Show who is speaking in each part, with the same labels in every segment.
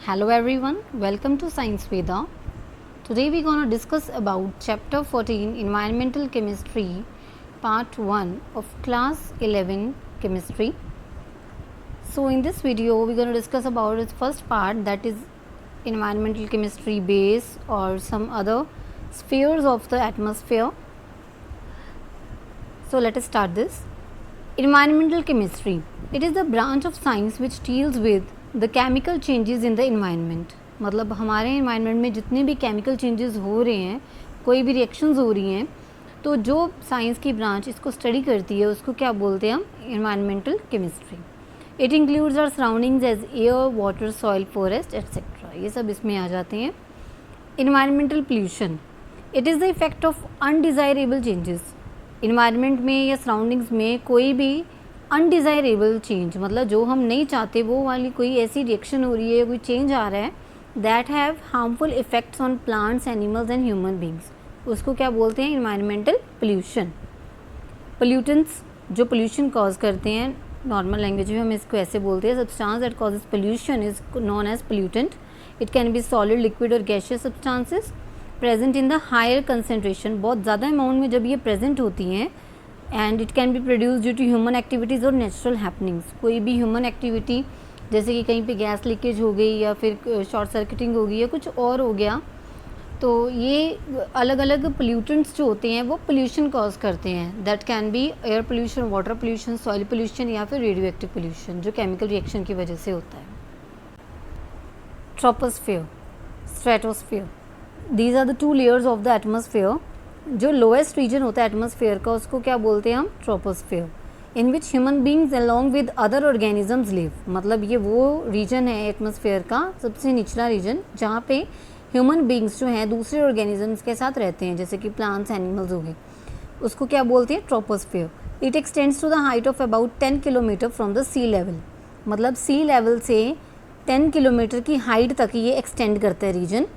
Speaker 1: Hello everyone, welcome to Science Veda. Today we're going to discuss about chapter 14 Environmental Chemistry part 1 of class 11 chemistry. So in this video we're going to discuss about its first part, that is environmental chemistry base or some other spheres of the atmosphere. So let us start this. Environmental chemistry, it is the branch of science which deals with the chemical changes in the environment. मतलब हमारे environment में जितने भी chemical changes हो रहे हैं, कोई भी reactions हो रही हैं, तो जो science की branch इसको study करती है उसको क्या बोलते हैं हम? Environmental chemistry. It includes our surroundings as air, water, soil, forest, etc. ये सब इसमें आ जाते हैं. Environmental pollution, it is the effect of undesirable changes. Environment में या सराउंडिंग्स में कोई भी अनडिज़ायरेबल चेंज, मतलब जो हम नहीं चाहते वो वाली कोई ऐसी रिएक्शन हो रही है, कोई चेंज आ रहा है that have harmful effects on plants, animals and human beings, उसको क्या बोलते हैं? Environmental pollution. पोल्यूटेंट्स जो पोल्यूशन कॉज करते हैं, नॉर्मल लैंग्वेज में हम इसको ऐसे बोलते हैं, substance that causes pollution is known as pollutant. It can be solid, liquid और gaseous substances present in the higher concentration, बहुत ज़्यादा अमाउंट में जब ये प्रेजेंट होती हैं. And it can be produce due to human activities और natural happenings. कोई भी ह्यूमन एक्टिविटी जैसे कि कहीं पे गैस लीकेज हो गई या फिर शॉर्ट सर्किटिंग हो गई या कुछ और हो गया, तो ये अलग अलग पोल्यूटेंट्स जो होते हैं वो पोल्यूशन कॉज करते हैं. That can be air pollution, water pollution, soil pollution या फिर रेडियो एक्टिव पोल्यूशन जो केमिकल रिएक्शन की वजह से होता है. Troposphere, stratosphere, these are the two layers of the atmosphere. जो लोएस्ट रीजन होता है एटमॉस्फेयर का उसको क्या बोलते हैं हम? Troposphere. In which human beings along with other organisms live. मतलब ये वो रीजन है एटमॉस्फेयर का सबसे निचला रीजन जहाँ पे ह्यूमन बींग्स जो हैं दूसरे ऑर्गेनिजम्स के साथ रहते हैं, जैसे कि प्लांट्स, एनिमल्स हो गए, उसको क्या बोलते हैं? Troposphere. It extends to the height of about 10 kilometre from the sea level. मतलब सी लेवल से 10 किलोमीटर की हाइट तक ये एक्सटेंड करता है रीजन.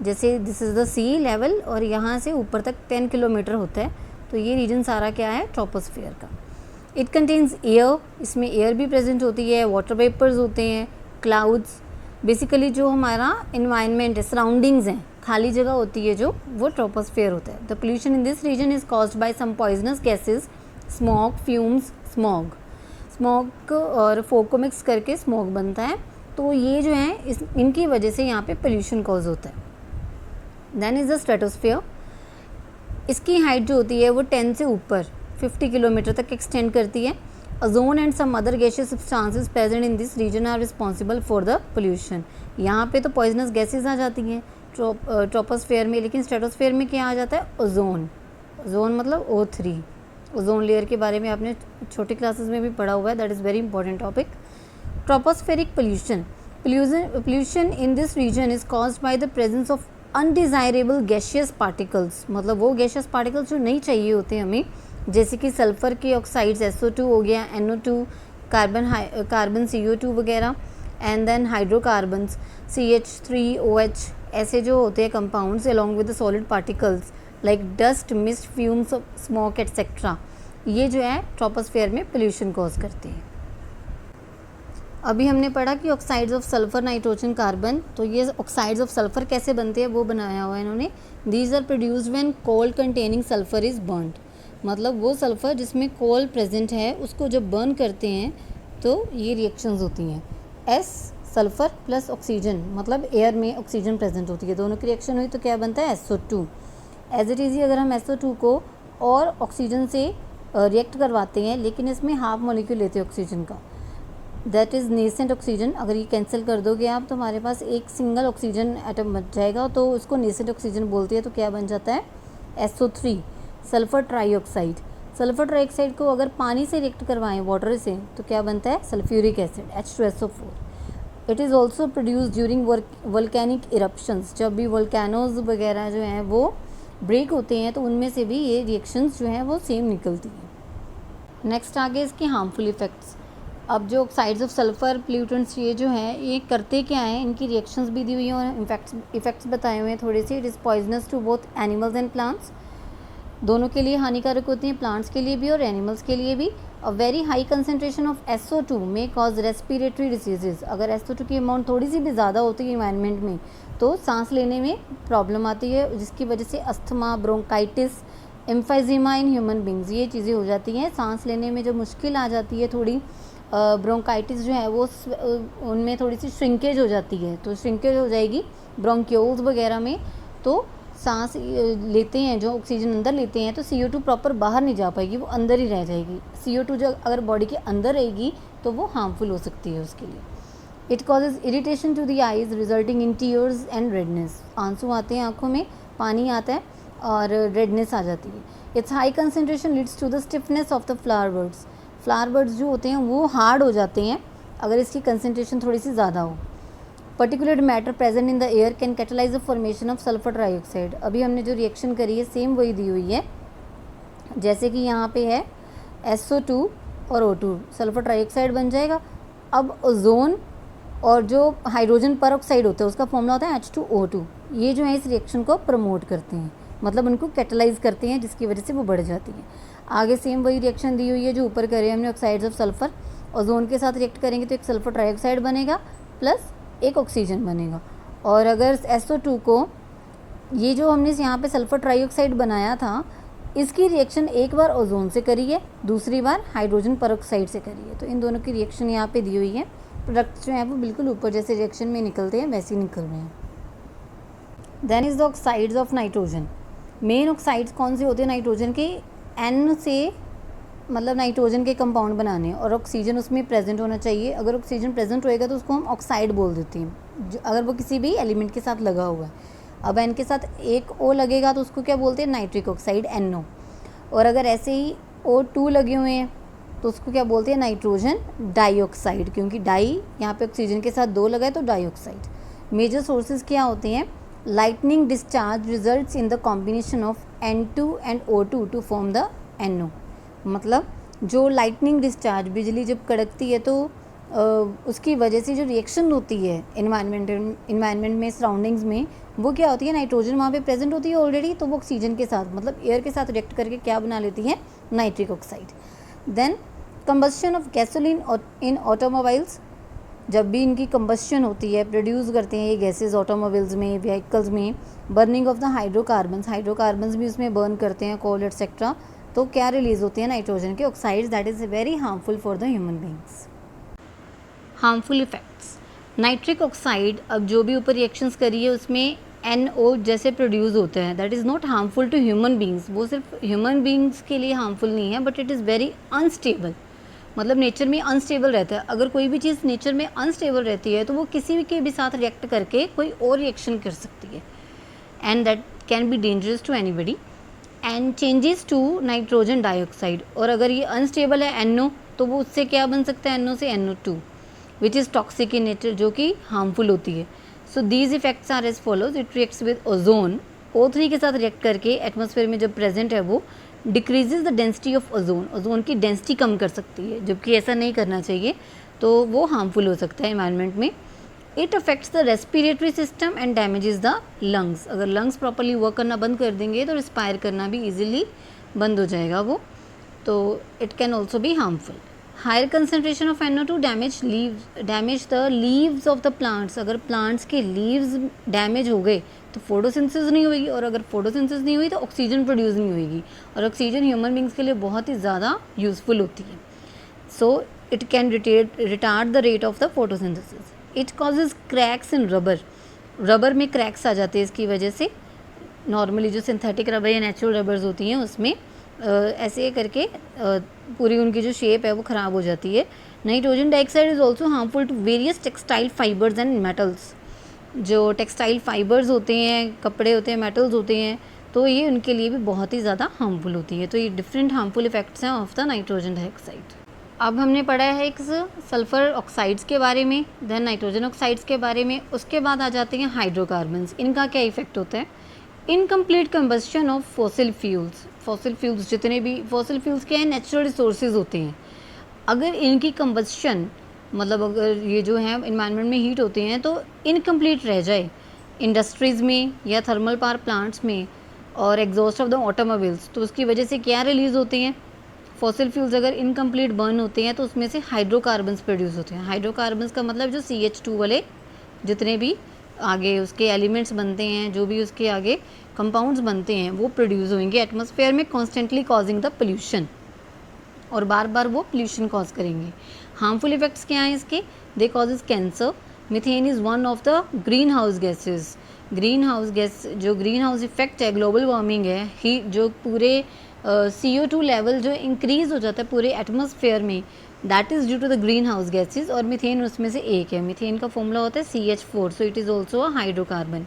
Speaker 1: जैसे this is the sea level और यहाँ से ऊपर तक 10 किलोमीटर होता है, तो ये रीजन सारा क्या है? ट्रोपोस्फियर का. इट कंटेन्स एयर, इसमें एयर भी प्रेजेंट होती है, वाटर वेपर्स होते हैं, क्लाउड्स. बेसिकली जो हमारा इन्वायरमेंट है, सराउंडिंग्स हैं, खाली जगह होती है जो, वो ट्रोपोस्फियर होता है. The pollution in this region is caused by some poisonous gases, smoke, fumes, smoke और फोक को मिक्स करके स्मोक बनता है. तो ये जो है इनकी वजह से यहाँ पे पोल्यूशन कॉज होता है. Then is the stratosphere. इसकी हाइट जो होती है वो 10 से ऊपर 50 किलोमीटर तक एक्सटेंड करती है. Ozone and some other gaseous substances present in this region are responsible for the pollution. यहाँ पे तो पॉइजनस गैसेस आ जाती हैं ट्रोपोस्फियर में, लेकिन स्ट्रेटोस्फियर में क्या आ जाता है? ओजोन. ओजोन मतलब O3. ओजोन लेयर के बारे में आपने छोटी क्लासेस में भी पढ़ा हुआ है, that is very important topic. Tropospheric pollution in this region is caused by the presence of undesirable gaseous particles. मतलब वो गैशियस पार्टिकल्स जो नहीं चाहिए होते हमें, जैसे कि सल्फ़र के ऑक्साइड्स SO2 हो गया, NO2, कार्बन CO2 वगैरह, एंड देन हाइड्रोकार्बन्स CH3OH, ऐसे जो होते हैं compounds along with the solid particles like dust, mist, fumes, smoke etcetera. ये जो है ट्रोपोस्फियर में पोल्यूशन कॉज करते हैं. अभी हमने पढ़ा कि oxides of sulphur, nitrogen, carbon, तो ये ऑक्साइड्स ऑफ सल्फ़र कैसे बनते हैं वो बनाया हुआ है इन्होंने. These are produced when coal containing sulphur is burned. मतलब वो सल्फ़र जिसमें कोल प्रेजेंट है उसको जब बर्न करते हैं तो ये रिएक्शंस होती हैं. S सल्फ़र प्लस ऑक्सीजन, मतलब एयर में ऑक्सीजन प्रेजेंट होती है, दोनों की रिएक्शन हुई तो क्या बनता है? SO2. एज इट इज़ अगर हम SO2 को और ऑक्सीजन से रिएक्ट करवाते हैं, लेकिन इसमें हाफ मॉलिक्यूल लेते हैं ऑक्सीजन का, दैट इज़ नेसेंट ऑक्सीजन. अगर ये कैंसिल कर दोगे आप तो हमारे पास एक सिंगल ऑक्सीजन एटम बच जाएगा, तो उसको नेसेंट ऑक्सीजन बोलती है. तो क्या बन जाता है? SO3 sulphur trioxide. Sulphur trioxide को अगर पानी से रिएक्ट करवाएं, वाटर से, तो क्या बनता है? Sulphuric acid H2SO4. It is also produce during volcanic eruptions. जब भी वोल्केनोज वगैरह जो हैं वो ब्रेक होते हैं तो उनमें से भी ये रिएक्शंस जो हैं वो सेम निकलती हैं. नेक्स्ट आगे इसके हार्मफुल इफ़ेक्ट्स. अब जो ऑक्साइड्स ऑफ सल्फ़र पोल्यूटेंट्स ये जो हैं ये करते क्या हैं, इनकी रिएक्शंस भी दी हुई हैं और इफ़ेक्ट्स बताए हुए हैं थोड़े से. It is poisonous to both animals and plants. दोनों के लिए हानिकारक होती हैं, प्लांट्स के लिए भी और एनिमल्स के लिए भी. A very high concentration of SO2 में कॉज रेस्पिरेटरी डिसीजेज। अगर SO2 की अमाउंट थोड़ी सी भी ज़्यादा होती है इन्वायरमेंट में तो सांस लेने में प्रॉब्लम आती है, जिसकी वजह से asthma, bronchitis, emphysema in human beings, ये चीज़ें हो जाती हैं। सांस लेने में जब मुश्किल आ जाती है थोड़ी, ब्रोंकाइटिस जो है वो उनमें थोड़ी सी श्रिंकेज हो जाती है, तो श्रिंकेज हो जाएगी ब्रोंक्यूल्स वगैरह में, तो सांस लेते हैं जो ऑक्सीजन अंदर लेते हैं तो CO2 प्रॉपर बाहर नहीं जा पाएगी, वो अंदर ही रह जाएगी। CO2 जो अगर बॉडी के अंदर रहेगी तो वो हार्मफुल हो सकती है उसके लिए। It causes irritation to the eyes resulting in tears and redness. आंसू आते हैं आँखों में, पानी आता है और रेडनेस आ जाती है। Its high concentration leads to the stiffness of the flower birds. Flower birds जो होते हैं वो हार्ड हो जाते हैं अगर इसकी कंसनट्रेशन थोड़ी सी ज़्यादा हो। Particular matter present in the air can catalyse the formation of sulphur trioxide. अभी हमने जो रिएक्शन करी है सेम वही दी हुई है, जैसे कि यहाँ पे है SO2 और O2, सल्फर ट्राइऑक्साइड बन जाएगा। अब ओजोन और जो हाइड्रोजन परऑक्साइड होता है उसका फॉर्मूला होता है H2O2। ये जो है इस रिएक्शन को प्रमोट करते हैं, मतलब उनको कैटलाइज करते हैं, जिसकी वजह से वो बढ़ जाती है। आगे सेम वही रिएक्शन दी हुई है जो ऊपर करे हमने, ऑक्साइड्स ऑफ सल्फर ओजोन के साथ रिएक्ट करेंगे तो एक सल्फर ट्राइऑक्साइड बनेगा प्लस एक ऑक्सीजन बनेगा। और अगर SO2 को, ये जो हमने यहाँ पे सल्फर ट्राइऑक्साइड बनाया था, इसकी रिएक्शन एक बार ओजोन से करी है, दूसरी बार हाइड्रोजन परऑक्साइड से करी है, तो इन दोनों की रिएक्शन यहाँ पे दी हुई है। प्रोडक्ट्स जो हैं वो बिल्कुल ऊपर जैसे रिएक्शन में निकलते हैं वैसे ही निकल रहे हैं। Then is the oxides of nitrogen. Main oxides कौन से होते हैं नाइट्रोजन के? N से मतलब नाइट्रोजन के कंपाउंड बनाने और ऑक्सीजन उसमें प्रेजेंट होना चाहिए। अगर ऑक्सीजन प्रेजेंट होएगा तो उसको हम ऑक्साइड बोल देते हैं, अगर वो किसी भी एलिमेंट के साथ लगा हुआ है। अब N के साथ एक O लगेगा तो उसको क्या बोलते हैं? Nitric oxide, NO। और अगर ऐसे ही O2 लगे हुए हैं तो उसको क्या बोलते हैं? नाइट्रोजन डाइऑक्साइड, क्योंकि डाई यहाँ पे ऑक्सीजन के साथ 2 लगा है तो डाइऑक्साइड। मेजर सोर्सेज क्या होते हैं? Lightning discharge results in the combination of N2 and O2 to form the NO। मतलब जो लाइटनिंग डिस्चार्ज, बिजली जब कड़कती है तो उसकी वजह से जो रिएक्शन होती है इन्वायरमेंट में, सराउंडिंग्स में, वो क्या होती है? नाइट्रोजन वहाँ पे प्रेजेंट होती है ऑलरेडी, तो वो ऑक्सीजन के साथ मतलब एयर के साथ रिएक्ट करके क्या बना लेती है? Nitric oxide. Then combustion of gasoline in automobiles. जब भी इनकी कंबस्शन होती है, प्रोड्यूस करते हैं ये गैसेज ऑटोमोबाइल्स में, व्हीकल्स में, बर्निंग ऑफ द हाइड्रोकार्बन्स भी उसमें बर्न करते हैं, कोल एक्सेट्रा, तो क्या रिलीज होते हैं? नाइट्रोजन के oxides, that is very harmful for the human beings. Harmful effects. Nitric oxide, अब जो भी ऊपर रिएक्शंस करी है उसमें NO जैसे प्रोड्यूस होते हैं, that is not harmful to human beings. वो सिर्फ ह्यूमन बींग्स के लिए हार्मफुल नहीं है, but it is very unstable, मतलब नेचर में अनस्टेबल रहता है। अगर कोई भी चीज़ नेचर में अनस्टेबल रहती है तो वो किसी के भी साथ रिएक्ट करके कोई और रिएक्शन कर सकती है, and that can be dangerous to anybody and changes to nitrogen dioxide. और अगर ये अनस्टेबल है NO, तो वो उससे क्या बन सकता है? NO से NO2, which is toxic in nature, जो कि हार्मफुल होती है। So these effects are as follows. It reacts with ozone, O3 के साथ रिएक्ट करके एटमॉस्फेयर में जब प्रेजेंट है वो decreases the density of ozone, ozone की डेंसिटी कम कर सकती है, जबकि ऐसा नहीं करना चाहिए, तो वो हार्मफुल हो सकता है एनवायरनमेंट में। It affects the respiratory system and damages the lungs. अगर लंग्स प्रॉपरली वर्क करना बंद कर देंगे तो रिस्पायर करना भी ईजिली बंद हो जाएगा वो, तो it can also be harmful. Higher concentration of NO2 damage the leaves of the plants. अगर प्लांट्स के लीव्स डैमेज हो गए तो फोटोसिंथेसिस नहीं होगी, और अगर फोटोसिंथेसिस नहीं हुई तो ऑक्सीजन प्रोड्यूस नहीं होगी, और ऑक्सीजन ह्यूमन बींग्स के लिए बहुत ही ज़्यादा यूजफुल होती है। So it can retard the rate of the photosynthesis. It causes cracks in rubber में क्रैक्स आ जाते हैं इसकी वजह से। नॉर्मली जो सिंथेटिक रबर या नेचुरल रबर्स होती हैं उसमें ऐसे करके पूरी उनकी जो शेप है वो ख़राब हो जाती है। Nitrogen dioxide is also harmful to various textile fibres and metals. जो टेक्सटाइल फाइबर्स होते हैं, कपड़े होते हैं, मेटल्स होते हैं, तो ये उनके लिए भी बहुत ही ज़्यादा हार्मफुल होती है। तो ये डिफरेंट हार्मफुल इफेक्ट्स हैं ऑफ द नाइट्रोजन डाइऑक्साइड। अब हमने पढ़ा है एक सल्फ़र ऑक्साइड्स के बारे में, देन नाइट्रोजन ऑक्साइड्स के बारे में, उसके बाद आ जाते हैं हाइड्रोकार्बन्स। इनका क्या इफेक्ट होता है? Incomplete combustion of fossil fuels. Fossil fuels जितने भी फॉसिल फ्यूल्स क्या है? नेचुरल रिसोर्सेज होते हैं। अगर इनकी कंबस्शन, मतलब अगर ये जो है इन्वायरमेंट में हीट होते हैं तो इनकम्प्लीट रह जाए इंडस्ट्रीज़ में या थर्मल पावर प्लांट्स में और एग्जॉस्ट ऑफ द ऑटोमोबाइल्स, तो उसकी वजह से क्या रिलीज़ होते हैं? फॉसिल फ्यूल्स अगर इनकम्प्लीट बर्न होते हैं तो उसमें से हाइड्रोकार्बन्स प्रोड्यूस होते हैं। हाइड्रोकार्बन्स का मतलब जो CH2 वाले जितने भी आगे उसके एलिमेंट्स बनते हैं, जो भी उसके आगे कंपाउंड्स बनते हैं, वो प्रोड्यूस होंगे एटमॉस्फेयर में, कॉन्स्टेंटली कॉजिंग द पोल्यूशन, और बार बार वो पोल्यूशन कॉज करेंगे। हार्मफुल इफेक्ट्स क्या हैं इसके? They causes cancer. Methane is one of the green house gases. Green house gas, जो ग्रीन हाउस इफेक्ट है, ग्लोबल वार्मिंग है, हीट जो पूरे CO2 लेवल जो इंक्रीज हो जाता है पूरे एटमॉस्फेयर में, that is due to the green house gases, और मीथेन उसमें से एक है। मीथेन का फॉर्मूला होता है CH4, so it is also a hydrocarbon.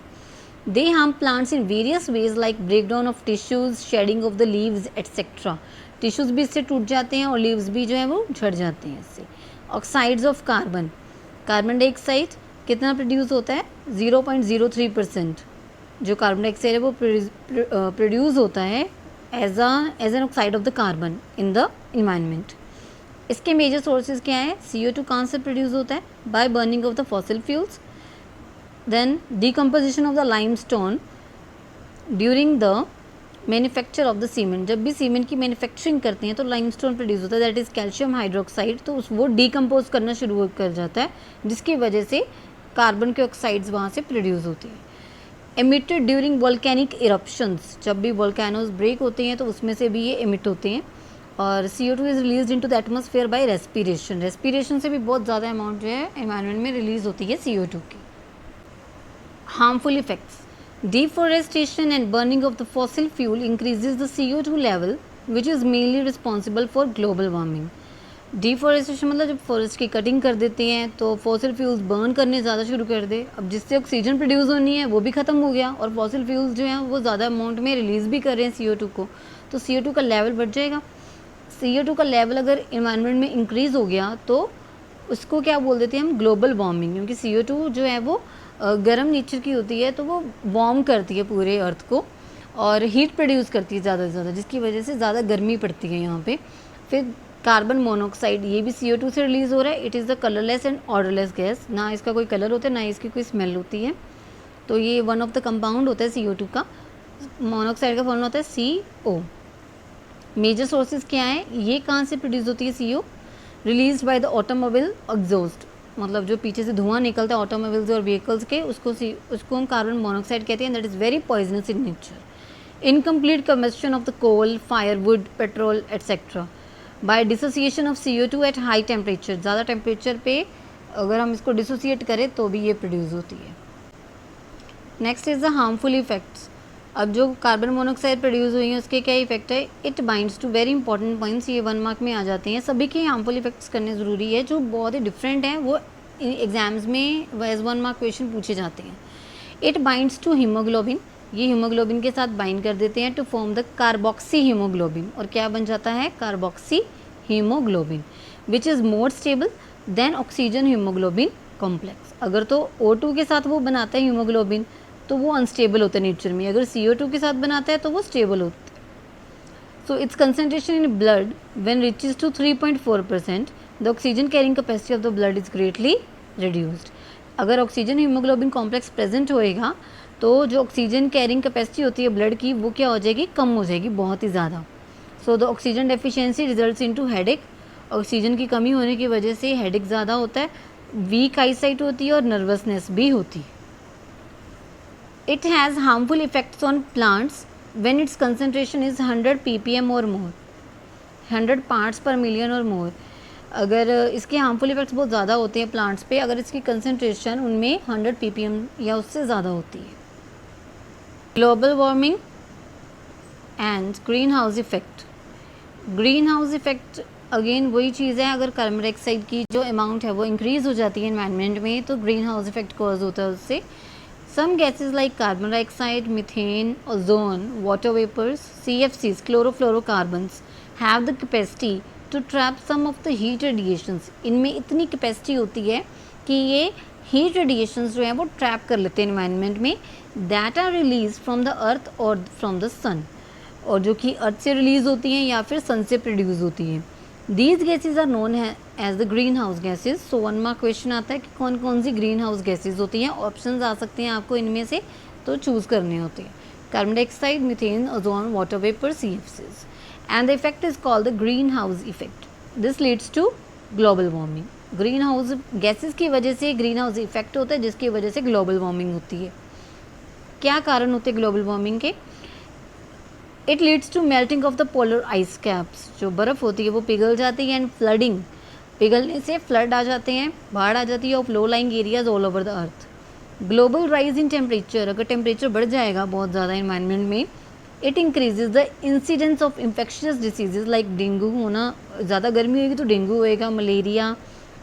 Speaker 1: They harm plants in various ways like breakdown of tissues, shedding of the leaves etcetera. Tissues भी इससे टूट जाते हैं और लीव्स भी जो है वो झड़ जाते हैं इससे। Oxides of carbon, carbon dioxide कितना प्रोड्यूस होता है? 0.03% जो कार्बन डाइऑक्साइड है वो प्रोड्यूस होता है as an oxide of the carbon in the environment. इसके मेजर सोर्सेज क्या है? CO2 कहाँ से प्रोड्यूस होता है? By burning of the fossil fuels. Then decomposition of the limestone during the manufacture of the cement. जब भी सीमेंट की मैन्युफैक्चरिंग करते हैं तो लाइमस्टोन प्रोड्यूस होता है, दैट इज़ कैल्शियम हाइड्रोक्साइड। तो वो डिकम्पोज करना शुरू कर जाता है, जिसकी वजह से कार्बन के ऑक्साइड्स वहाँ से प्रोड्यूस होती हैं। एमिटेड ड्यूरिंग वोल्केनिक इरप्शंस, जब भी वोल्केनोज ब्रेक होते हैं तो उसमें से भी ये एमिट होते हैं। और CO2 is release into the atmosphere by respiration. Respiration से भी बहुत ज़्यादा अमाउंट जो है एनवायरनमेंट में रिलीज होती है CO2 की। Harmful effects, deforestation and burning of the fossil fuel increases the CO2 level which is mainly responsible for global warming. Deforestation मतलब जब फॉरेस्ट की कटिंग कर देते हैं तो फॉसिल फ्यूल्स बर्न करने ज़्यादा शुरू कर दे, अब जिससे ऑक्सीजन प्रोड्यूस होनी है वो भी ख़त्म हो गया, और फॉसिल फ्यूल्स जो हैं वो ज़्यादा अमाउंट में रिलीज़ भी कर रहे हैं CO2 को, तो CO2 का लेवल बढ़ जाएगा। CO2 का लेवल अगर इन्वायरमेंट में इंक्रीज़ हो गया तो उसको क्या बोल देते हैं हम? ग्लोबल वार्मिंग, क्योंकि CO2 जो है वो गर्म नेचर की होती है, तो वो वार्म करती है पूरे अर्थ को और हीट प्रोड्यूस करती है ज़्यादा से ज़्यादा, जिसकी वजह से ज़्यादा गर्मी पड़ती है यहाँ पे। फिर कार्बन मोनोऑक्साइड, ये भी CO2 से रिलीज़ हो रहा है। It is the colourless and odourless gas, ना इसका कोई कलर होता है ना इसकी कोई स्मेल होती है, तो ये वन ऑफ द कंपाउंड होता है CO2 का। मोनोऑक्साइड का फॉर्मूला होता है CO। मेजर सोर्सेज क्या है? ये कहाँ से प्रोड्यूस होती है CO? Release by the automobile exhaust, मतलब जो पीछे से धुआं निकलता है ऑटोमोबाइल्स और व्हीकल्स के, उसको हम कार्बन मोनोऑक्साइड कहते हैं, that is very poisonous in nature. Incomplete combustion of the coal, firewood, petrol etcetera by dissociation of CO2 at high temperature. ज़्यादा टेम्परेचर पे अगर हम इसको डिसोसिएट करें तो भी ये प्रोड्यूस होती है। Next is the harmful effects. अब जो कार्बन मोनोऑक्साइड प्रोड्यूस हुई है उसके क्या इफेक्ट है? It binds to very important points, ये 1 मार्क में आ जाते हैं। सभी के हार्मफुल इफेक्ट्स करने ज़रूरी है, जो बहुत ही डिफरेंट हैं, वो एग्जाम्स में एज 1 मार्क क्वेश्चन पूछे जाते हैं। इट बाइंड्स टू हीमोग्लोबिन, ये हीमोग्लोबिन के साथ बाइंड कर देते हैं to form the carboxy haemoglobin, और क्या बन जाता है? Carboxy haemoglobin, which is more stable than oxygen haemoglobin complex. अगर तो O2 के साथ वो बनाता है हीमोग्लोबिन तो वो अनस्टेबल होता है नेचर में, अगर CO2 के साथ बनाता है तो वो स्टेबल होता है। So its concentration in blood when reaches to 3.4%, the oxygen carrying capacity of the blood is greatly reduced. अगर ऑक्सीजन हीमोग्लोबिन कॉम्प्लेक्स प्रेजेंट होएगा तो जो ऑक्सीजन कैरिंग कैपेसिटी होती है ब्लड की वो क्या हो जाएगी? कम हो जाएगी बहुत ही ज़्यादा। So the oxygen deficiency results into headache, oxygen की कमी होने की वजह से हेडेक ज़्यादा होता है, वीक आईसाइट होती है और नर्वसनेस भी होती है। It has harmful effects on plants when its concentration is 100 ppm or more, 100 parts per million or more। अगर इसके हार्मफुल इफेक्ट्स बहुत ज़्यादा होते हैं प्लांट्स पे अगर इसकी कंसनट्रेशन उनमें 100 ppm या उससे ज़्यादा होती है। Global warming and green house effect. Green house effect again वही चीज़ है, अगर कार्बन डाइऑक्साइड की जो अमाउंट है वो इंक्रीज़ हो जाती है एनवायरनमेंट में तो ग्रीन हाउस इफेक्ट कॉज होता है उससे। Some gases like carbon dioxide, methane, ozone, water vapors, CFCs, chlorofluorocarbons have the capacity to trap some of the heat radiations। इनमें इतनी कैपेसिटी होती है कि ये हीट रेडिएशंस जो हैं वो ट्रैप कर लेते हैं एनवायरनमेंट में, that are release from the earth और फ्रॉम द सन, और जो कि अर्थ से रिलीज होती हैं या फिर सन से प्रोड्यूस होती हैं। दीज गैसेज आर नोन है as the green house gases. So 1 mark question आता है कि कौन कौन सी ग्रीन हाउस गैसेज होती हैं, ऑप्शंस आ सकते हैं आपको इनमें से, तो चूज़ करने होते हैं। Carbon dioxide, methane, ozone, water vapour, CFCs। and the effect is called the greenhouse effect. This leads to global warming. Green house gases की वजह से ग्रीन हाउस इफेक्ट होता है, जिसकी वजह से ग्लोबल वार्मिंग होती है. क्या कारण होते हैं ग्लोबल वार्मिंग के? It leads to melting of the polar ice caps. जो बर्फ़ होती है वो पिघल जाती है, एंड फ्लडिंग, पिघलने से फ्लड आ जाते हैं, बाढ़ आ जाती है of low lying areas all over the earth. Global rise in temperature, अगर टेम्परेचर बढ़ जाएगा बहुत ज़्यादा इन्वायरमेंट में, it increases the incidence of infectious diseases like dengue होना. ज़्यादा गर्मी होगी तो डेंगू होएगा, malaria,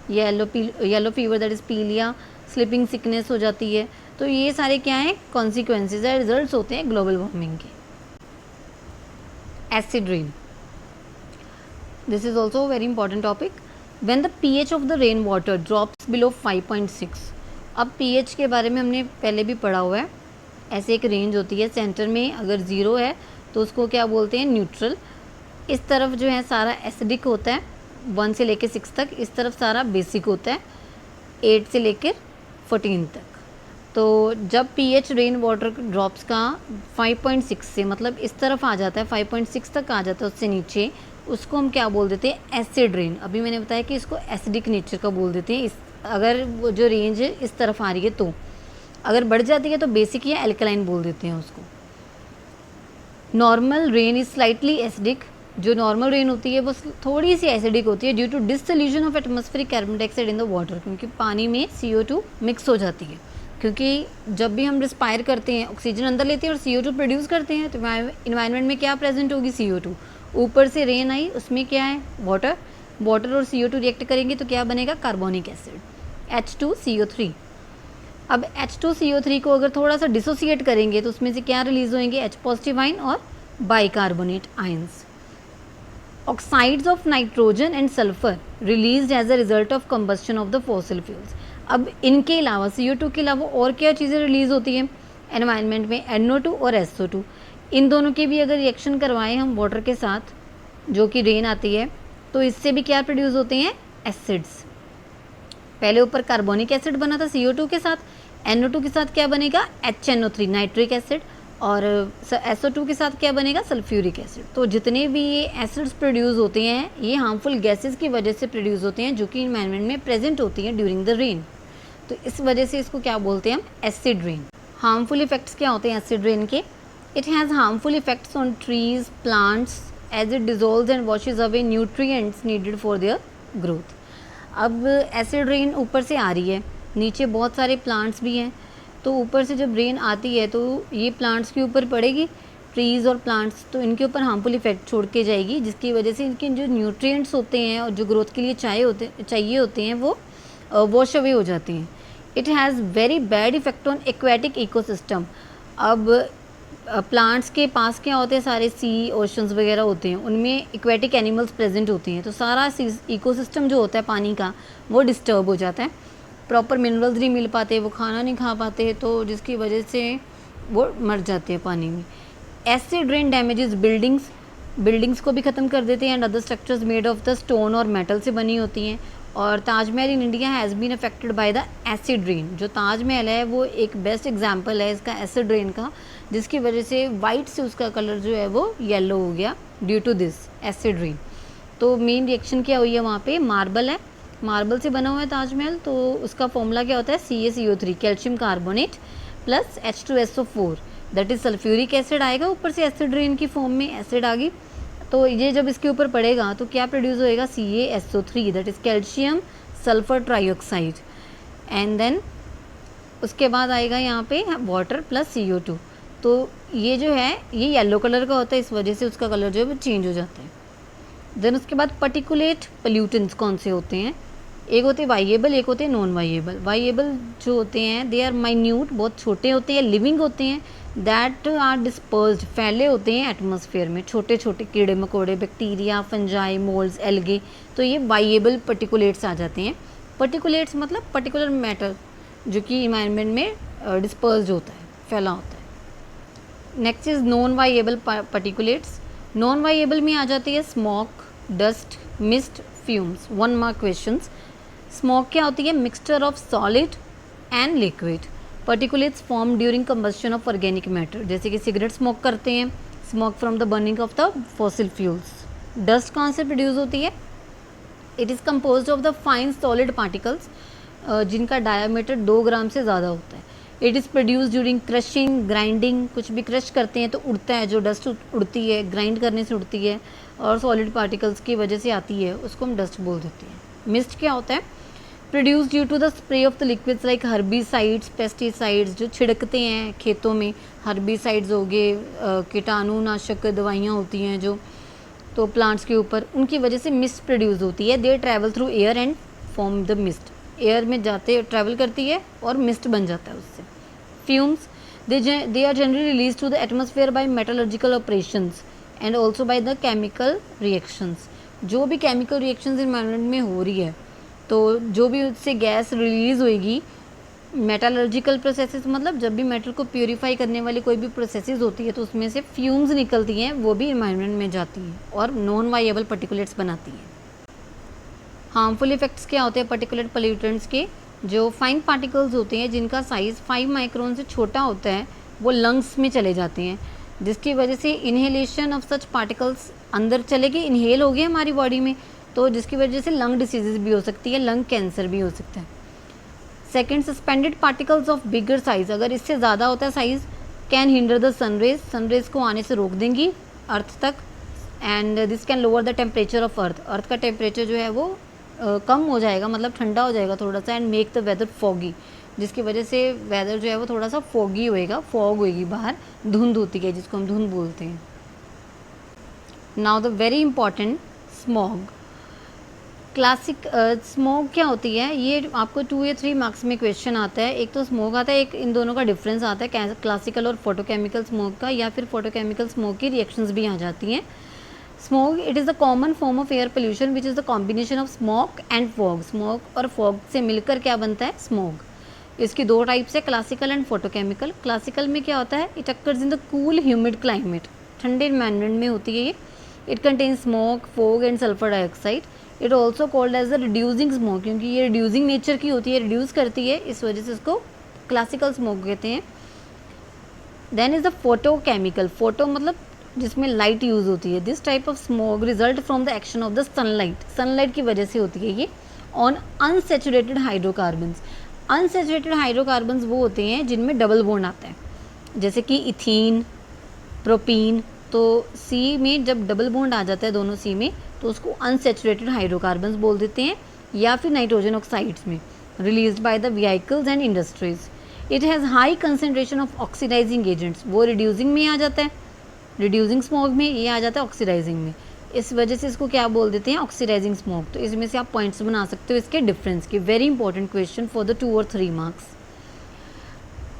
Speaker 1: yellow fever that is पीलिया, स्लीपिंग सिकनेस हो जाती है. तो ये सारे क्या हैं? कॉन्सिक्वेंसेज है, रिजल्ट्स होते हैं ग्लोबल वार्मिंग के. Acid rain, this is also very important topic. When the pH of the rain water drops below 5.6. अब pH के बारे में हमने पहले भी पढ़ा हुआ है. ऐसे एक रेंज होती है, सेंटर में अगर 0 है तो उसको क्या बोलते हैं? न्यूट्रल. इस तरफ जो है सारा एसिडिक होता है 1 से लेकर 6 तक, इस तरफ सारा बेसिक होता है 8 से लेकर 14 तक. तो जब pH रेन वाटर ड्रॉप्स का 5.6 से, मतलब इस तरफ आ जाता है, 5.6 तक आ जाता है, उससे नीचे, उसको हम क्या बोल देते हैं? Acid rain. अभी मैंने बताया कि इसको एसिडिक नेचर का बोल देते हैं. इस अगर वो जो रेंज है इस तरफ आ रही है, तो अगर बढ़ जाती है तो बेसिक या एल्कलाइन बोल देते हैं उसको. Normal rain is slightly acidic. जो नॉर्मल रेन होती है वो थोड़ी सी एसिडिक होती है due to dissolution of atmospheric carbon dioxide in the water, क्योंकि पानी में CO2 मिक्स हो जाती है. क्योंकि जब भी हम रिस्पायर करते हैं, ऑक्सीजन अंदर लेते हैं और CO2 प्रोड्यूस करते हैं, तो इन्वायरमेंट में क्या प्रेजेंट होगी? CO2. ऊपर से रेन आई, उसमें क्या है? वाटर. वाटर और CO2 रिएक्ट करेंगे तो क्या बनेगा? Carbonic acid, H2CO3. अब H2CO3 को अगर थोड़ा सा डिसोसिएट करेंगे तो उसमें से क्या रिलीज होंगे? H पॉजिटिव आयन और bicarbonate ions. Oxides of nitrogen and sulphur released as a result of combustion of the fossil fuels. अब इनके अलावा, CO2 के अलावा और क्या चीज़ें रिलीज़ होती हैं एनवायरनमेंट में? NO2 और SO2. इन दोनों की भी अगर रिएक्शन करवाएं हम वाटर के साथ, जो कि रेन आती है, तो इससे भी क्या प्रोड्यूस होते हैं? एसिड्स. पहले ऊपर कार्बोनिक एसिड बना था CO2 के साथ, NO2 के साथ क्या बनेगा? HNO3 नाइट्रिक एसिड, और SO2 के साथ क्या बनेगा? Sulphuric acid. तो जितने भी ये एसिड्स प्रोड्यूस होते हैं ये हार्मफुल गैसेस की वजह से प्रोड्यूस होते हैं, जो कि इन्वायरमेंट में प्रेजेंट होती हैं ड्यूरिंग द रेन. तो इस वजह से इसको क्या बोलते हैं हम? Acid rain. हार्मफुल इफेक्ट्स क्या होते हैं एसिड रेन के? It has harmful effects on trees, plants, as it dissolves and washes away nutrients needed for their growth. अब एसिड रेन ऊपर से आ रही है, नीचे बहुत सारे प्लांट्स भी हैं, तो ऊपर से जब रेन आती है तो ये प्लांट्स के ऊपर पड़ेगी, ट्रीज़ और प्लांट्स, तो इनके ऊपर हार्मफुल इफेक्ट छोड़ के जाएगी, जिसकी वजह से इनके जो न्यूट्रिएंट्स होते हैं और जो ग्रोथ के लिए चाहिए होते हैं वो वॉश अवे हो जाते हैं. It has very bad effect on aquatic ecosystem. अब प्लांट्स के पास क्या होते हैं? सारे सी, ओशंस वगैरह होते हैं, उनमें एक्वेटिक एनिमल्स प्रेजेंट होते हैं, तो सारा इकोसिस्टम जो होता है पानी का वो डिस्टर्ब हो जाता है. प्रॉपर मिनरल्स नहीं मिल पाते, वो खाना नहीं खा पाते, तो जिसकी वजह से वो मर जाते हैं पानी में. एसिड रेन डैमेजेस बिल्डिंग्स को भी ख़त्म कर देते हैं, and other structures made of the stone और मेटल से बनी होती हैं. और Taj Mahal in India has been affected by the acid rain. जो ताजमहल है वो एक बेस्ट एग्जाम्पल है इसका एसिड रेन का, जिसकी वजह से वाइट से उसका कलर जो है वो येलो हो गया due to this acid rain. तो मेन रिएक्शन क्या हुई है वहाँ पे? मार्बल है, मार्बल से बना हुआ है ताजमहल, तो उसका फॉर्मूला क्या होता है? CaCO3 calcium carbonate plus H2SO4 that is sulphuric acid आएगा, ऊपर से एसिड रेन की फॉर्म में एसिड आ गई. तो ये जब इसके ऊपर पड़ेगा तो क्या प्रोड्यूस होएगा? CaSO3 that is calcium sulphur trioxide, and then उसके बाद आएगा यहाँ पे वाटर प्लस CO2. तो ये जो है ये येलो कलर का होता है, इस वजह से उसका कलर जो है वो चेंज हो जाता है. देन उसके बाद पर्टिकुलेट पोल्यूटेंट्स कौन से होते हैं? एक होते हैं वाइएबल, एक होते हैं नॉन वाइएबल. वाइएबल जो होते हैं दे आर माइन्यूट, बहुत छोटे होते हैं, लिविंग होते हैं, दैट आर डिस्पर्स्ड, फैले होते हैं एटमॉस्फेयर में, छोटे छोटे कीड़े मकोड़े, बैक्टीरिया, फंजाई, मोल्ड्स, एल्गे. तो ये वाइएबल पर्टिकुलेट्स आ जाते हैं. पर्टिकुलेट्स मतलब पर्टिकुलर मैटर जो कि इन्वायरमेंट में डिस्पर्स्ड होता है, फैला होता है. Next is non viable particulates. Non viable में आ जाती है smoke, dust, mist, fumes. 1 mark questions. Smoke क्या होती है? Mixture of solid and liquid. Particulates form during combustion of organic matter, जैसे कि सिगरेट स्मोक करते हैं, smoke from the burning of the fossil fuels. Dust कहाँ से प्रोड्यूस होती है? It is compose of the fine solid particles जिनका diameter 2 ग्राम से ज़्यादा होता है। It is produce during crushing, grinding, कुछ भी क्रश करते हैं तो उड़ता है, जो डस्ट उड़ती है ग्राइंड करने से उड़ती है और सॉलिड पार्टिकल्स की वजह से आती है, उसको हम डस्ट बोल देते हैं। मिस्ट क्या होता है? Produce due to the spray of the liquids like herbicides, pesticides, जो छिड़कते हैं खेतों में, हर्बिसाइड्स हो गए, कीटाणुनाशक दवाइयाँ होती हैं जो, तो प्लांट्स के ऊपर, उनकी वजह से मिस्ट प्रोड्यूस होती है। दे travel through air and form the mist, air में जाते ट्रैवल करती है और मिस्ट बन जाता है उससे। Fumes, they are generally release to the atmosphere by metallurgical operations and also by the chemical reactions. जो भी केमिकल रिएक्शंस इन्वायरमेंट में हो रही है तो जो भी उससे गैस रिलीज़ होएगी, मेटलर्जिकल प्रोसेसेस मतलब जब भी मेटल को प्योरीफाई करने वाली कोई भी प्रोसेसेस होती है तो उसमें से फ्यूम्स निकलती हैं, वो भी इन्वायरमेंट में जाती हैं और नॉन वाइएबल पार्टिकुलेट्स बनाती हैं। हार्मफुल इफेक्ट्स क्या होते हैं पार्टिकुलेट पोल्यूटेंट्स के? जो फाइन पार्टिकल्स होते हैं जिनका साइज़ 5 माइक्रोन से छोटा होता है वो लंग्स में चले जाते हैं, जिसकी वजह से इनहेलेशन ऑफ सच पार्टिकल्स अंदर चले गए, इनहेल हो गए हमारी बॉडी में, तो जिसकी वजह से लंग डिसीजेज भी हो सकती है, लंग कैंसर भी हो सकता है। Second, suspended particles of bigger size, अगर इससे ज़्यादा होता है size, can hinder the sunrays, sunrays को आने से रोक देंगी अर्थ तक, and this can lower the temperature of earth, earth का टेम्परेचर जो है वो कम हो जाएगा, मतलब ठंडा हो जाएगा थोड़ा सा, and make the weather foggy, जिसकी वजह से वेदर जो है वो थोड़ा सा फॉगी होएगा, फॉग होएगी बाहर, धुंध होती है जिसको हम धुंध बोलते हैं। Now the very important smog. Classic smoke क्या होती है, ये आपको 2 या 3 मार्क्स में क्वेश्चन आता है। एक तो स्मोक आता है, एक इन दोनों का डिफरेंस आता है क्लासिकल और फोटोकेमिकल स्मोक का, या फिर फोटोकेमिकल स्मोक की रिएक्शंस भी आ जाती हैं। Smoke, it is the common form of air pollution which is the combination of smoke and fog. Smoke और फॉग से मिलकर क्या बनता है? स्मोक। इसकी 2 टाइप्स है, क्लासिकल एंड फोटोकेमिकल। क्लासिकल में क्या होता है? It occurs in the cool humid climate, ठंडे एनवायरनमेंट में होती है ये। It contain smoke, fog and sulphur dioxide. It also called as the reducing smoke, क्योंकि ये रिड्यूसिंग नेचर की होती है, रिड्यूस करती है, इस वजह से इसको क्लासिकल स्मोक कहते हैं। Then is the photochemical, photo मतलब जिसमें लाइट यूज़ होती है। This type of smoke result from the action of the sunlight, sunlight की वजह से होती है ये, on unsaturated hydrocarbons. Unsaturated hydrocarbons वो होते हैं जिनमें डबल बॉन्ड आता है, जैसे कि इथीन, प्रोपीन। तो सी में जब डबल बॉन्ड आ जाता है दोनों सी में तो उसको अनसेचुरेटेड हाइड्रोकार्बन्स बोल देते हैं, या फिर नाइट्रोजन ऑक्साइड्स में released by the vehicles and industries. It has high concentration of oxidising agents, वो रिड्यूसिंग में आ जाता है, रिड्यूसिंग स्मोक में, ये आ जाता है ऑक्सीडाइजिंग में, इस वजह से इसको क्या बोल देते हैं? Oxidising smoke. तो इसमें से आप पॉइंट्स बना सकते हो इसके डिफरेंस के। Very important question for the 2 और 3 मार्क्स।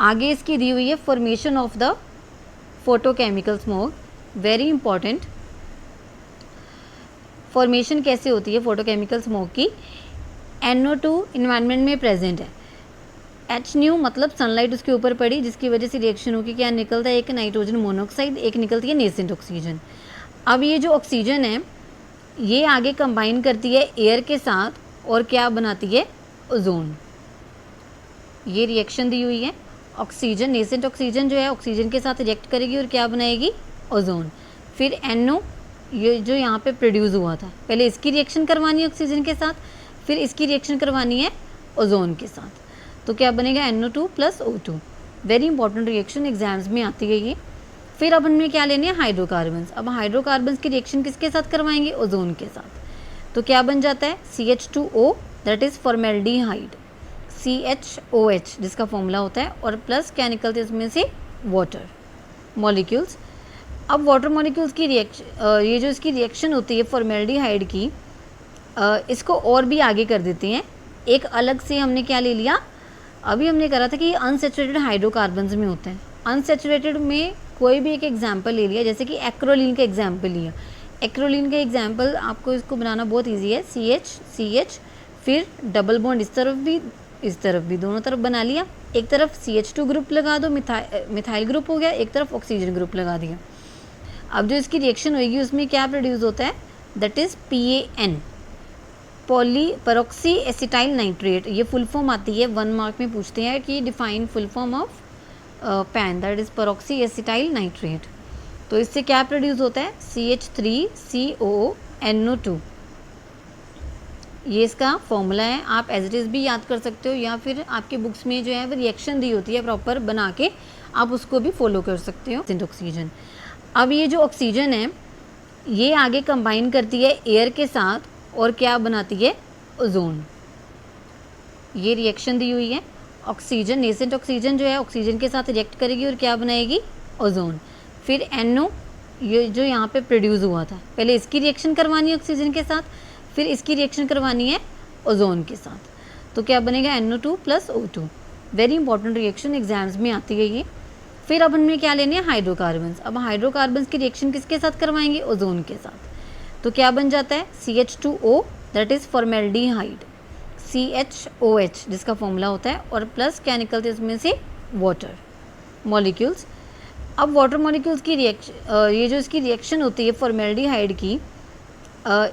Speaker 1: आगे इसकी दी हुई है formation of the photochemical smoke, very important. Formation कैसे होती है फोटोकेमिकल स्मोक की? NO2 इन्वायरमेंट में प्रेजेंट है, H मतलब सनलाइट उसके ऊपर पड़ी, जिसकी वजह से रिएक्शन होकर क्या निकलता है? एक नाइट्रोजन मोनोऑक्साइड, एक निकलती है नेसेंट ऑक्सीजन। अब ये जो ऑक्सीजन है ये आगे कंबाइन करती है एयर के साथ और क्या बनाती है? ओजोन। ये रिएक्शन दी हुई है, ऑक्सीजन, नेसेंट ऑक्सीजन जो है ऑक्सीजन के साथ रिएक्ट करेगी और क्या बनाएगी? ओजोन। फिर NO, ये जो यहाँ पे प्रोड्यूस हुआ था, पहले इसकी रिएक्शन करवानी है ऑक्सीजन के साथ, फिर इसकी रिएक्शन करवानी है ओजोन के साथ, तो क्या बनेगा? NO2 + O2। Very important reaction, exams में आती है ये। फिर अब हमने क्या लेने हैं? हाइड्रोकार्बन्स। अब हाइड्रोकार्बन्स की रिएक्शन किसके साथ करवाएंगे? ओजोन के साथ। तो क्या बन जाता है? CH2O, that is formaldehyde, CHOH जिसका फॉर्मूला होता है, और प्लस क्या निकलते हैं इसमें से? Water molecules. अब वाटर मॉलिक्यूल्स की रिएक्शन, ये जो इसकी रिएक्शन होती है फॉर्मेल्डिहाइड की, इसको और भी आगे कर देते हैं। एक अलग से हमने क्या ले लिया? अभी हमने करा था कि ये अनसेचुरेटेड हाइड्रोकार्बन्स में होते हैं। अनसेचुरेटेड में कोई भी एक एग्जांपल ले लिया, जैसे कि एक्रोलीन का एग्जांपल लिया। एक्रोलीन का एग्जांपल आपको इसको बनाना बहुत इजी है, CH, फिर डबल बॉन्ड इस तरफ भी दोनों तरफ बना लिया। एक तरफ CH2 ग्रुप लगा दो, मिथाइल ग्रुप हो गया, एक तरफ ऑक्सीजन ग्रुप लगा दिया। अब जो इसकी रिएक्शन होगी उसमें क्या प्रोड्यूस होता है? That is PAN, परऑक्सी acetyl nitrate. ये फुल फॉर्म आती है, 1 मार्क में पूछते हैं कि define full form of pan, that is परऑक्सी acetyl nitrate. तो इससे क्या प्रोड्यूस होता है, CH3CONO2। ये इसका फॉर्मूला है, आप एज इट इज़ भी याद कर सकते हो या फिर आपके बुक्स में जो है वो रिएक्शन दी होती है प्रॉपर बना के, आप उसको भी फॉलो कर सकते हो। ऑक्सीजन, अब ये जो ऑक्सीजन है ये आगे कंबाइन करती है एयर के साथ और क्या बनाती है, ओजोन। ये रिएक्शन दी हुई है, ऑक्सीजन, नेसेंट ऑक्सीजन जो है ऑक्सीजन के साथ रिएक्ट करेगी और क्या बनाएगी, ओजोन। फिर NO, ये जो यहाँ पे प्रोड्यूस हुआ था, पहले इसकी रिएक्शन करवानी है ऑक्सीजन के साथ, फिर इसकी रिएक्शन करवानी है ओजोन के साथ, तो क्या बनेगा NO2 + O2। Very important reaction, exams में आती है ये। फिर अब हमने क्या लेने हैं, हाइड्रोकार्बन्स। अब हाइड्रोकार्बन्स की रिएक्शन किसके साथ करवाएंगे, ओजोन के साथ, तो क्या बन जाता है CH2O, that is formaldehyde, CHOH जिसका फॉर्मूला होता है, और प्लस क्या निकलते हैं इसमें से, वाटर मॉलिक्यूल्स। अब वाटर मॉलिक्यूल्स की रिएक्शन, ये जो इसकी रिएक्शन होती है फॉर्मेल्डिहाइड की,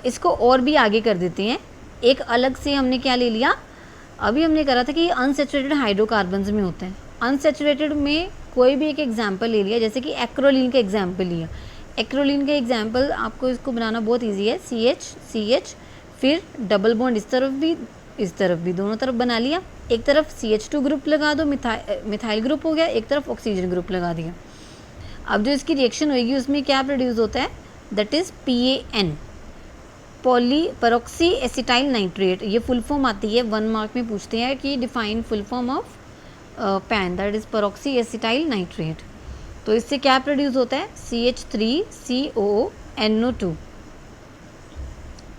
Speaker 1: इसको और भी आगे कर देते हैं। एक अलग से हमने क्या ले लिया, अभी हमने करा था कि ये अनसेचुरेटेड हाइड्रोकार्बन्स में होते हैं। अनसेचुरेटेड में कोई भी एक एग्जांपल ले लिया, जैसे कि एक्रोलीन का एग्जांपल लिया। एक्रोलीन का एग्जांपल आपको इसको बनाना बहुत इजी है, CH, फिर डबल बॉन्ड इस तरफ भी दोनों तरफ बना लिया। एक तरफ CH2 ग्रुप लगा दो, मिथाइल ग्रुप हो गया, एक तरफ ऑक्सीजन ग्रुप लगा दिया। अब जो इसकी रिएक्शन होगी उसमें क्या प्रोड्यूस होता है, that is PAN, परऑक्सी acetyl nitrate. ये फुल फॉर्म आती है, 1 मार्क में पूछते हैं कि define full form of pan, that is परऑक्सी acetyl nitrate. तो इससे क्या प्रोड्यूस होता है, CH3CONO2।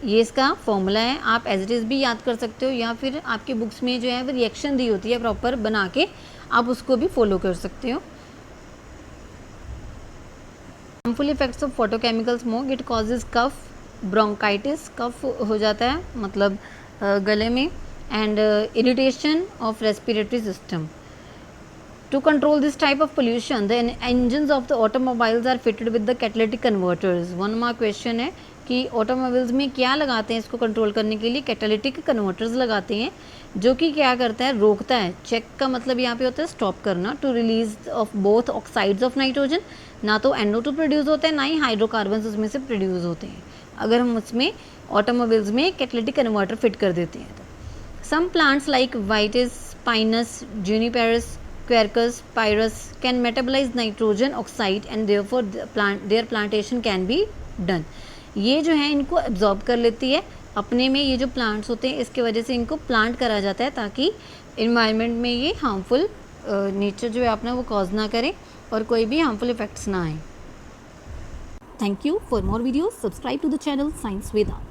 Speaker 1: ये इसका फॉर्मूला है, आप एज इट इज़ भी याद कर सकते हो या फिर आपके बुक्स में जो है वो रिएक्शन दी होती है प्रॉपर बना के, आप उसको भी फॉलो कर सकते हो। Harmful effects of photochemical smoke, it causes cough, bronchitis, cough हो जाता है मतलब गले में, and irritation of respiratory system. To control this type of pollution, the engines of the automobiles are fitted with the catalytic converters. 1 mark question है कि automobiles में क्या लगाते हैं इसको कंट्रोल करने के लिए, कैटालिटिक कन्वर्टर्स लगाते हैं, जो कि क्या करता है, रोकता है। चेक का मतलब यहाँ पे होता है स्टॉप करना, to release of both oxides of nitrogen. ना तो NO2 प्रोड्यूस होता है, ना ही हाइड्रोकार्बन्स उसमें से प्रोड्यूस होते हैं अगर हम उसमें ऑटोमोबाइल्स में कैटालिटिक कन्वर्टर फिट कर देते हैं तो। Some plants like vitis, pinus, juniperus, Quercus, Pyrus can metabolize nitrogen oxide and therefore their plantation can be done. ये जो है इनको एब्जॉर्ब कर लेती है अपने में, ये जो प्लांट्स होते हैं इसके वजह से इनको प्लांट करा जाता है ताकि इन्वायरमेंट में ये हार्मफुल नेचर जो है अपना वो कॉज ना करें और कोई भी हार्मफुल इफेक्ट्स ना आए। Thank you. For more videos subscribe to the channel science Veda.